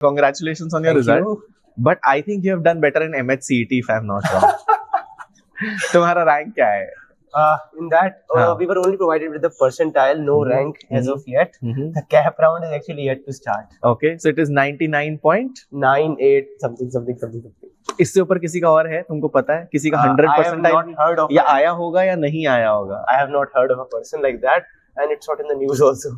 Congratulations on your Thank result. you. But I think you have done better in MH-CET if I'm not wrong. तुम्हारा rank क्या है? In that, हाँ. we were only provided with the percentile, no rank as of yet. The cap round is actually yet to start. Okay, so it is 99.98 something. इससे ऊपर किसी का और है तुमको पता है किसी का 100 I have percentile not heard of या आया होगा या नहीं आया होगा? I have not heard of a person like that, and it's not in the news also.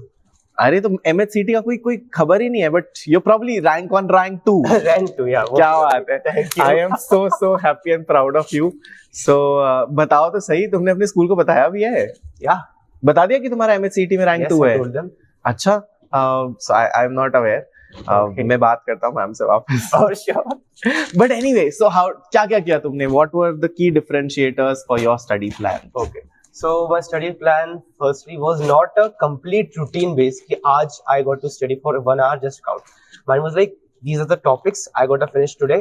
अरे तो MH-CET का कोई खबर ही नहीं है, but you're probably rank 1, rank 2. Rank 2, yeah. क्या बात है? Thank you. I am so happy and proud of you. So बताओ तो सही, तुमने अपने स्कूल को बताया भी है? Yeah. बता दिया कि तुम्हारा MH-CET में rank 2 है? Yes, I told them. अच्छा, so I am not aware. Okay. मैं बात करता हूँ मैम से वापस. Oh, sure. But anyway, so क्या किया तुमने? What were the key differentiators for your study plan? Okay. So my study plan firstly was not a complete routine based कि आज I got to study for 1 hour just count. Mine was like these are the topics I got to finish today.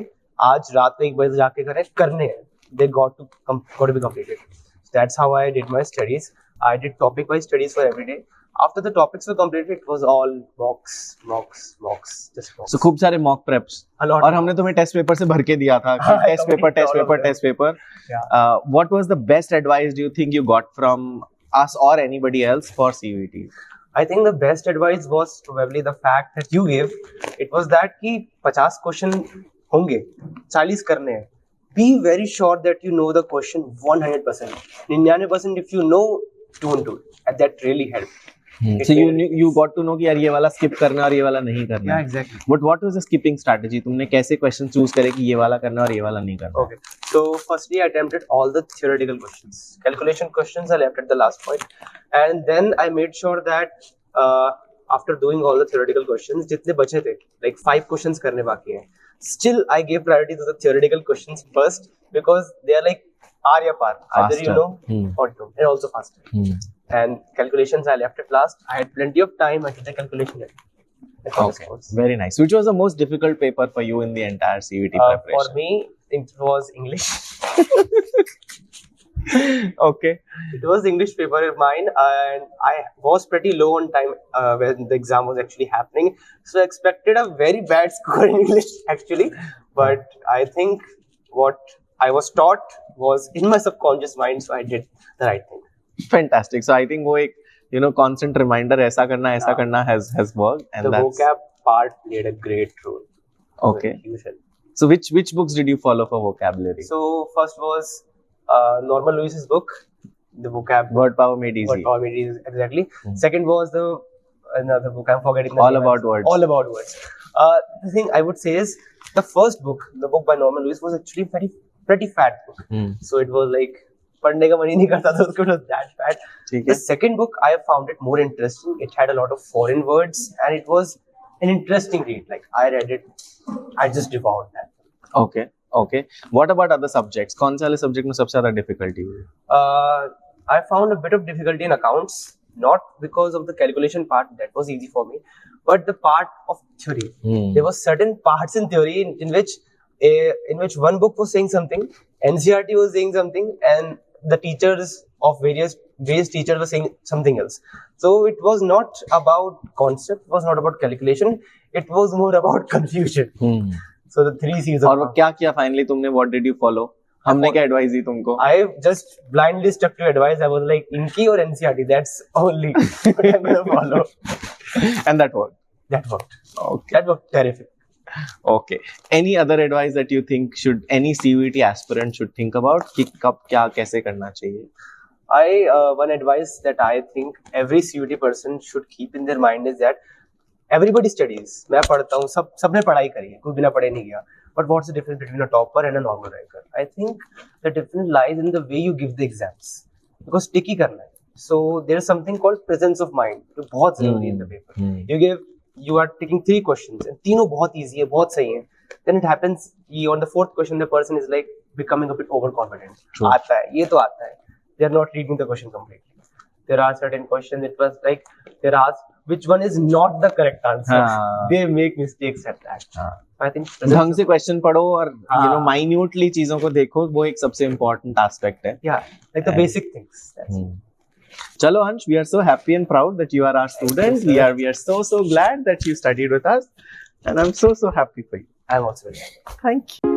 आज रात को 1 बजे जाके करने हैं. They got to be completed. So that's how I did my studies. I did topic wise studies for every day. After the topics were completed, it was all mocks, just mocks. So खूब सारे mock preps. और हमने तुम्हें test paper से भर के दिया था कि test paper. What was the best advice do you think you got from us or anybody else for CUET? I think the best advice was probably the fact that you gave. It was that कि 50 question होंगे, 40 करने हैं. Be very sure that you know the question 100%. 99% if you know, don't do it. And that really helped. So you got to know कि यार ये वाला skip करना और ये वाला नहीं करना. Yeah, exactly. But what was the skipping strategy? तुमने कैसे question choose करे कि ये वाला करना और ये वाला नहीं करना? Okay. So firstly, I attempted all the theoretical questions. Calculation questions I left at the last point, and then I made sure that after doing all the theoretical questions, जितने बचे थे, like 5 questions करने बाकी हैं. Still, I gave priority to the theoretical questions first because they are like are ya par. Either you know or don't, and also faster. And calculations I left it last. I had plenty of time. I did the calculation. Okay, very nice. Which was the most difficult paper for you in the entire CUET preparation? For me, it was English. Okay. It was English paper of mine, and I was pretty low on time when the exam was actually happening. So I expected a very bad score in English actually, but I think what I was taught was in my subconscious mind, so I did the right thing. Fantastic. So I think वो एक constant reminder ऐसा करना has worked, and the vocab part played a great role. Okay. So which books did you follow for vocabulary? So first was Norman Lewis's book, the vocab. Word Power Made Easy. Word Power Made Easy, exactly. Second was another book. I'm forgetting the All name. About Words. All About Words. The thing I would say is the first book, the book by Norman Lewis, was actually pretty fat book. So it was like पढ़ने का मन ही नहीं करता था उसको. It was that fat. The second book I found it more interesting. It had a lot of foreign words and it was an interesting read. Like I read it, I just devoured that. Okay. What about other subjects? कौन से वाले subject में सबसे ज़्यादा difficulty हुई? I found a bit of difficulty in accounts, not because of the calculation part, that was easy for me, but the part of theory. There were certain parts in theory in which one book was saying something, NCERT was saying something, and the teachers of various teachers were saying something else. So it was not about concept, it was not about calculation, it was more about confusion. So the 3 C's. और वो क्या किया finally तुमने? What did you follow? हमने क्या advice दी तुमको? I just blindly stuck to advice. I was like Inky or NCERT. That's only what I'm gonna follow. And that worked. That worked. Okay. That worked terrific. Okay. Any other advice that you think any CUET aspirant should think about? कि कब क्या कैसे करना चाहिए? One advice that I think every CUET person should keep in their mind is that everybody studies. मैं पढ़ता हूँ, सबने पढ़ाई करी है, कोई बिना पढ़े नहीं गया. But what's the difference between a topper and a normal ranker? I think the difference lies in the way you give the exams. Because sticky करना है. So there is something called presence of mind. जो बहुत जरूरी है in the paper. You are taking 3 questions and तीनों बहुत easy है, बहुत सही है. Then it happens on the 4th question the person is like becoming a bit overconfident. आता है, ये तो आता है. They are not reading the question completely. There are certain questions. It was like they're asked which one is not the correct answer. They make mistakes at that. I think ढंग से question पढ़ो और minutely चीजों को देखो, वो एक सबसे important aspect है. Yeah, like the basic things. Chalo Ansh, we are so happy and proud that you are our student. We are so glad that you studied with us. And I'm so happy for you. I'm also very happy. Thank you.